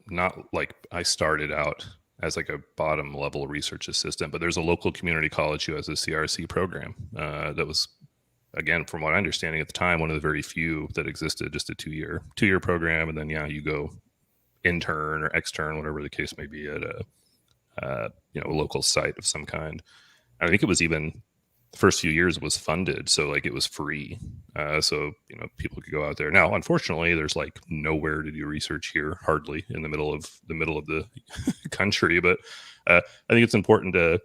Speaker 1: not like I started out as like a bottom level research assistant, but there's a local community college who has a CRC program that was, again, from what I understanding at the time, one of the very few that existed, just a two-year program. And then, you go intern or extern, whatever the case may be, at a local site of some kind. I think it was even the first few years was funded, so like it was free. So people could go out there. Now, unfortunately, there's like nowhere to do research here, hardly in the middle of the country. But I think it's important to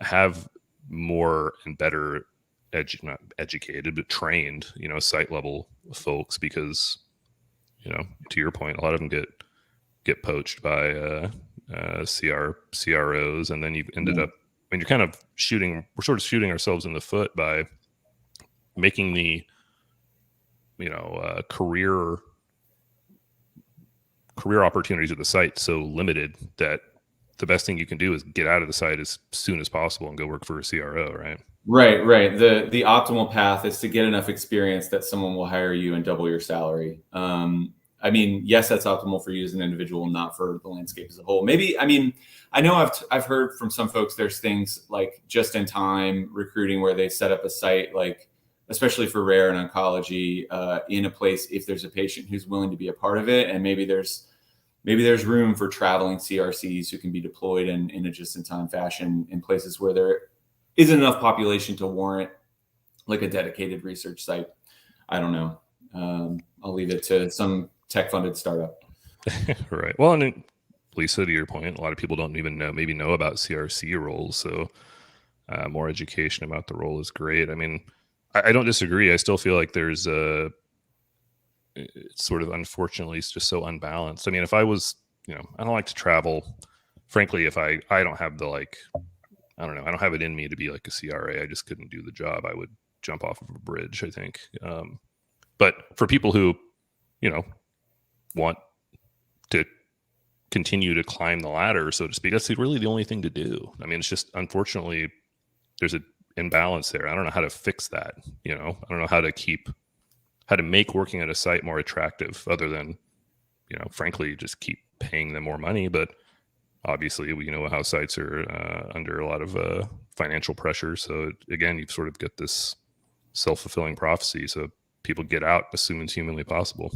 Speaker 1: have more and better not educated but trained site level folks, because to your point, a lot of them get poached by CROs, and then you've ended up, I mean, we're sort of shooting ourselves in the foot by making the career opportunities at the site so limited that the best thing you can do is get out of the site as soon as possible and go work for a CRO, right?
Speaker 4: Right. The optimal path is to get enough experience that someone will hire you and double your salary. I mean, yes, that's optimal for you as an individual, not for the landscape as a whole. Maybe, I mean, I know I've heard from some folks, there's things like just in time recruiting where they set up a site, like especially for rare and oncology, in a place if there's a patient who's willing to be a part of it, and maybe there's room for traveling CRCs who can be deployed in a just in time fashion in places where there isn't enough population to warrant like a dedicated research site. I don't know. I'll leave it to some tech-funded startup.
Speaker 1: Right. Well, and Lisa, to your point, a lot of people don't even know about CRC roles. So more education about the role is great. I mean, I don't disagree. I still feel like there's it's sort of, unfortunately, it's just so unbalanced. I mean, if I was, I don't like to travel. Frankly, if I don't have the I don't know, I don't have it in me to be like a CRA. I just couldn't do the job. I would jump off of a bridge, I think. But for people who, want to continue to climb the ladder, so to speak, that's really the only thing to do. I mean, it's just, unfortunately, there's an imbalance there. I don't know how to fix that. I don't know how to make working at a site more attractive, other than, frankly, just keep paying them more money. But obviously, we know how sites are under a lot of financial pressure. So again, you sort of get this self-fulfilling prophecy. So people get out as soon as humanly possible.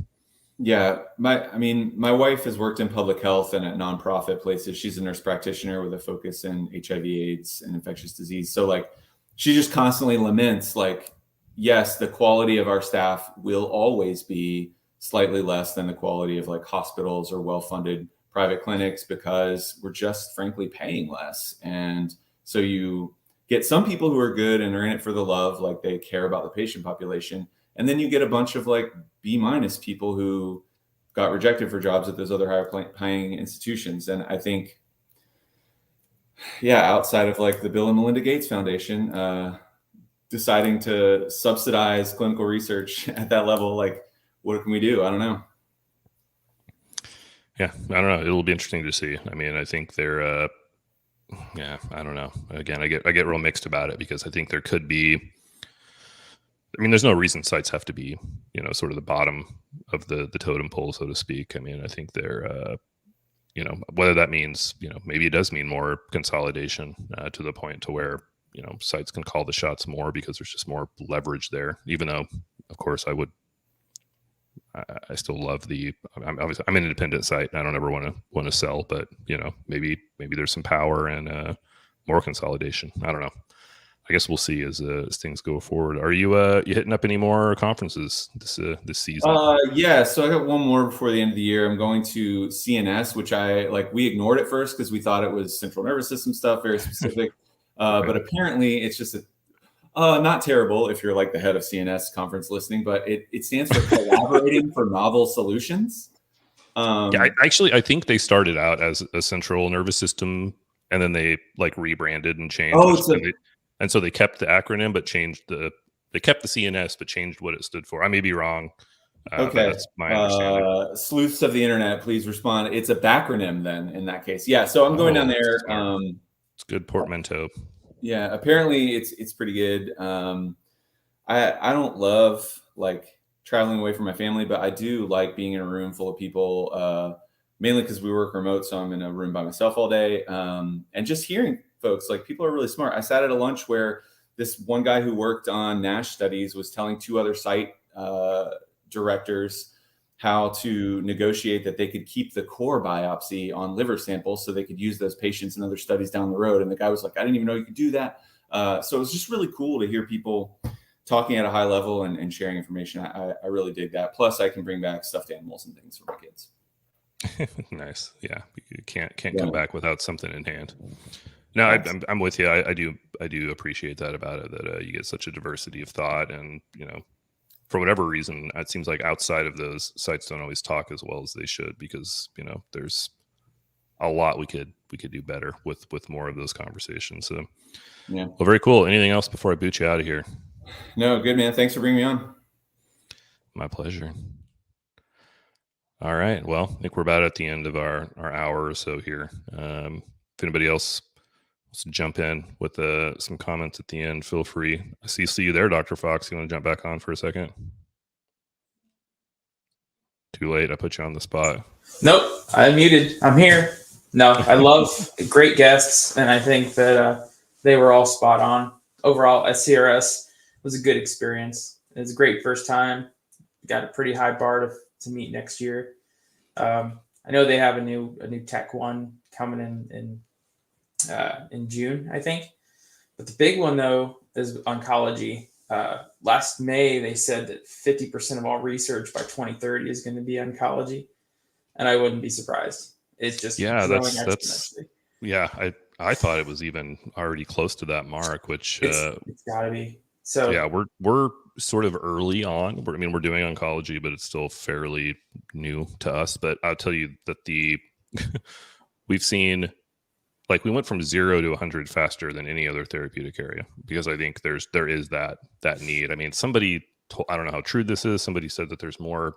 Speaker 4: Yeah. My wife has worked in public health and at nonprofit places. She's a nurse practitioner with a focus in HIV/AIDS and infectious disease. So like, she just constantly laments, like, yes, the quality of our staff will always be slightly less than the quality of like hospitals or well-funded private clinics, because we're just frankly paying less. And so you get some people who are good and are in it for the love, like they care about the patient population. And then you get a bunch of like B- people who got rejected for jobs at those other higher paying institutions. And I think, outside of like the Bill and Melinda Gates Foundation, deciding to subsidize clinical research at that level, like, what can we do? I don't know.
Speaker 1: Yeah, I don't know. It'll be interesting to see. I mean, I think they're, I don't know. Again, I get real mixed about it, because I think there could be, I mean, there's no reason sites have to be, sort of the bottom of the totem pole, so to speak. I mean, I think they're, whether that means, maybe it does mean more consolidation to the point to where, sites can call the shots more because there's just more leverage there, even though, of course, I still love I'm an independent site and I don't ever want to sell, but maybe there's some power and more consolidation. I don't know. I guess we'll see as things go forward. Are you hitting up any more conferences this season?
Speaker 4: Yeah. So I got one more before the end of the year. I'm going to CNS, which we ignored at first because we thought it was central nervous system stuff, very specific. But apparently it's just not terrible if you're like the head of CNS conference listening, but it stands for Collaborating for Novel Solutions.
Speaker 1: I think they started out as a central nervous system, and then they like rebranded and changed. And so they kept the acronym, but they kept the CNS, but changed what it stood for. I may be wrong.
Speaker 4: Okay.
Speaker 1: That's my understanding.
Speaker 4: Sleuths of the internet, please respond. It's a backronym then in that case. Yeah. So I'm going down there.
Speaker 1: It's good portmanteau.
Speaker 4: Yeah. Apparently it's pretty good. I don't love like traveling away from my family, but I do like being in a room full of people, mainly because we work remote. So I'm in a room by myself all day. And just hearing folks, like, people are really smart. I sat at a lunch where this one guy who worked on NASH studies was telling two other site directors how to negotiate that they could keep the core biopsy on liver samples so they could use those patients in other studies down the road. And the guy was like, I didn't even know you could do that. So it was just really cool to hear people talking at a high level and sharing information. I really dig that. Plus, I can bring back stuffed animals and things for my kids.
Speaker 1: Nice. Yeah, you can't
Speaker 4: Yeah.
Speaker 1: come back without something in hand. No,
Speaker 2: Yes.
Speaker 1: I'm with you. I do appreciate that about it, that you get such a diversity of thought, and for whatever reason, it seems like outside of those sites don't always talk as well as they should, because there's a lot we could do better with more of those conversations. So
Speaker 4: Yeah.
Speaker 1: well, very cool. Anything else before I boot you out of here?
Speaker 4: No, good, man. Thanks for bringing me on.
Speaker 1: My pleasure. All right. Well, I think we're about at the end of our hour or so here. If anybody else wants to jump in with some comments at the end, feel free. I see you there, Dr. Fox. You want to jump back on for a second? Too late. I put you on the spot.
Speaker 2: Nope, I'm muted. I'm here. No, I love great guests, and I think that they were all spot on. Overall, SCRS was a good experience. It was a great first time. Got a pretty high bar to meet next year. I know they have a new tech one coming in June, I think. But the big one though is oncology. Last May they said that 50% of all research by 2030 is going to be oncology, and I wouldn't be surprised. It's just growing exponentially.
Speaker 1: Yeah. I thought it was even already close to that mark, which
Speaker 2: It's got to be. So
Speaker 1: yeah, we're sort of early on. We're doing oncology, but it's still fairly new to us. But I'll tell you that we've seen, like, we went from 0 to 100 faster than any other therapeutic area, because I think there is that need. I mean, I don't know how true this is. Somebody said that there's more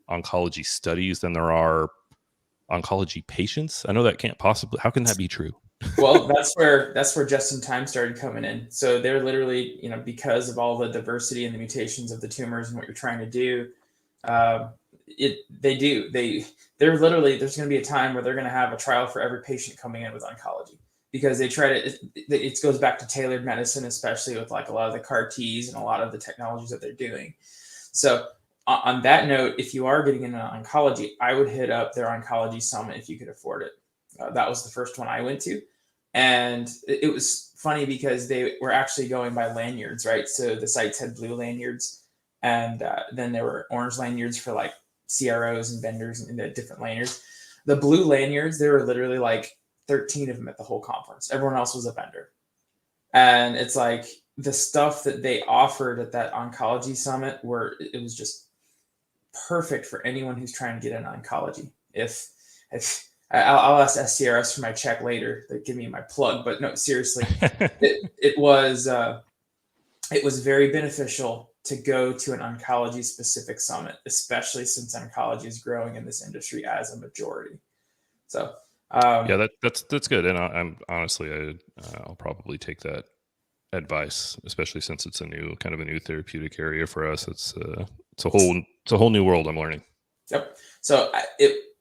Speaker 1: oncology studies than there are oncology patients. I know that can't possibly. How can that be true?
Speaker 2: well, that's where just in time started coming in. So they're literally, because of all the diversity and the mutations of the tumors and what you're trying to do, they're literally, there's going to be a time where they're going to have a trial for every patient coming in with oncology, because they try to, it goes back to tailored medicine, especially with like a lot of the CAR Ts and a lot of the technologies that they're doing. So on that note, if you are getting into oncology, I would hit up their oncology summit if you could afford it. That was the first one I went to. And it was funny because they were actually going by lanyards, right? So the sites had blue lanyards, and then there were orange lanyards for like CROs and vendors and the different lanyards. The blue lanyards, there were literally like 13 of them at the whole conference. Everyone else was a vendor. And it's like the stuff that they offered at that oncology summit, where it was just perfect for anyone who's trying to get into oncology. If I'll ask SCRS for my check later. They give me my plug, but no, seriously, it was very beneficial to go to an oncology specific summit, especially since oncology is growing in this industry as a majority. So
Speaker 1: yeah, that's good, and I'm honestly, I'll probably take that advice, especially since it's a new therapeutic area for us. It's a whole new world I'm learning.
Speaker 2: Yep. So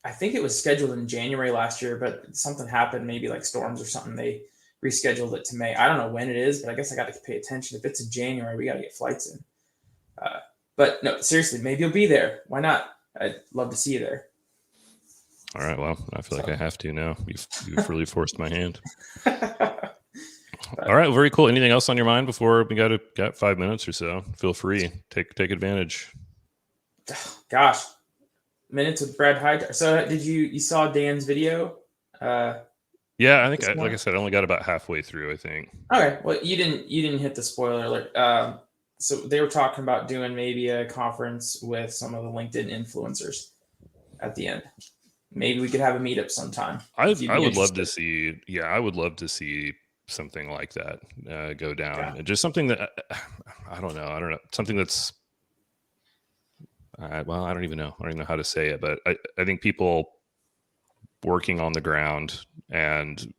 Speaker 2: I think it was scheduled in January last year, but something happened, maybe like storms or something. They rescheduled it to May. I don't know when it is, but I guess I got to pay attention. If it's in January, we got to get flights in. But no, seriously, maybe you'll be there. Why not? I'd love to see you there.
Speaker 1: All right. Well, I feel like I have to now. You've really forced my hand. All right. Well, very cool. Anything else on your mind before we got 5 minutes or so? Feel free. Take advantage.
Speaker 2: Gosh. Minutes with Brad Hyde. So did you saw Dan's video?
Speaker 1: Yeah, I think like I said, I only got about halfway through, I think.
Speaker 2: Okay. Well, you didn't hit the spoiler alert. So they were talking about doing maybe a conference with some of the LinkedIn influencers at the end. Maybe we could have a meetup sometime.
Speaker 1: I would love to see. Yeah, I would love to see something like that go down. Yeah. Just something that I don't know. Something that's well, I don't even know how to say it, but I think people working on the ground and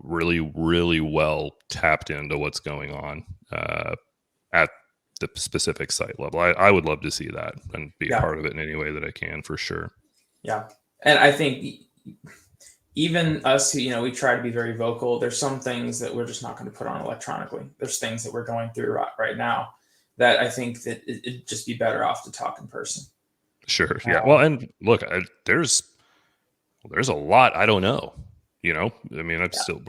Speaker 1: really, really well tapped into what's going on at the specific site level. I would love to see that and be a part of it in any way that I can, for sure.
Speaker 2: Yeah. And I think even us who, we try to be very vocal, there's some things that we're just not going to put on electronically. There's things that we're going through right now that I think that it'd just be better off to talk in person.
Speaker 1: Sure. Yeah. Well, and look, there's a lot I don't know. I mean,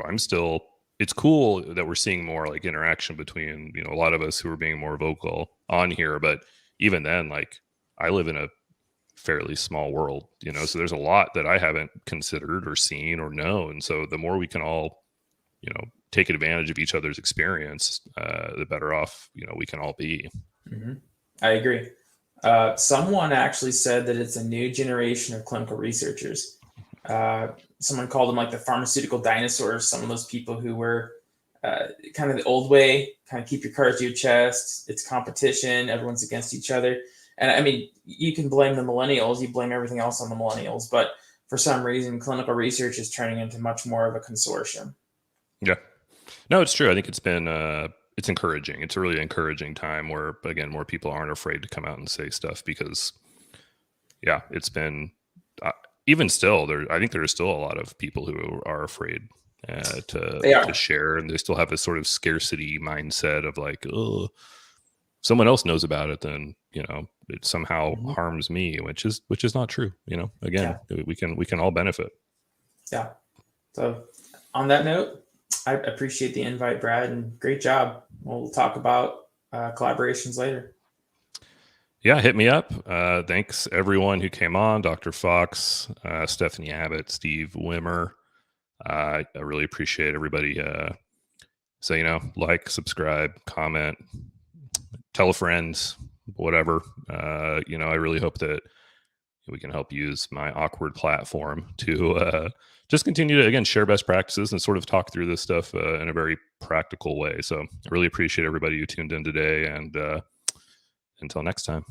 Speaker 1: I'm still it's cool that we're seeing more like interaction between, you know, a lot of us who are being more vocal on here. But even then, like, I live in a fairly small world, you know, so there's a lot that I haven't considered or seen or known. So the more we can all, you know, take advantage of each other's experience, the better off, you know, we can all be.
Speaker 2: Mm-hmm. I agree. Someone actually said that it's a new generation of clinical researchers. Someone called them like the pharmaceutical dinosaurs. Some of those people who were kind of the old way, kind of keep your cards to your chest. It's competition. Everyone's against each other. And I mean, you can blame the millennials. You blame everything else on the millennials. But for some reason, clinical research is turning into much more of a consortium.
Speaker 1: Yeah. No, it's true. I think it's been, it's encouraging. It's a really encouraging time where, again, more people aren't afraid to come out and say stuff because, yeah, it's been, even still, I think there are still a lot of people who are afraid to share, and they still have this sort of scarcity mindset of like, oh, someone else knows about it, then, you know, it somehow harms me, which is not true. You know, again, we can all benefit.
Speaker 2: Yeah. So on that note, I appreciate the invite, Brad, and great job. We'll talk about collaborations later.
Speaker 1: Yeah, hit me up. Thanks everyone who came on, Dr. Fox, Stephanie Abbott, Steve Wimmer. I really appreciate everybody. So, you know, like, subscribe, comment, tell a friend, whatever. You know, I really hope that we can help use my awkward platform to just continue to, again, share best practices and sort of talk through this stuff in a very practical way. So I really appreciate everybody who tuned in today, and until next time.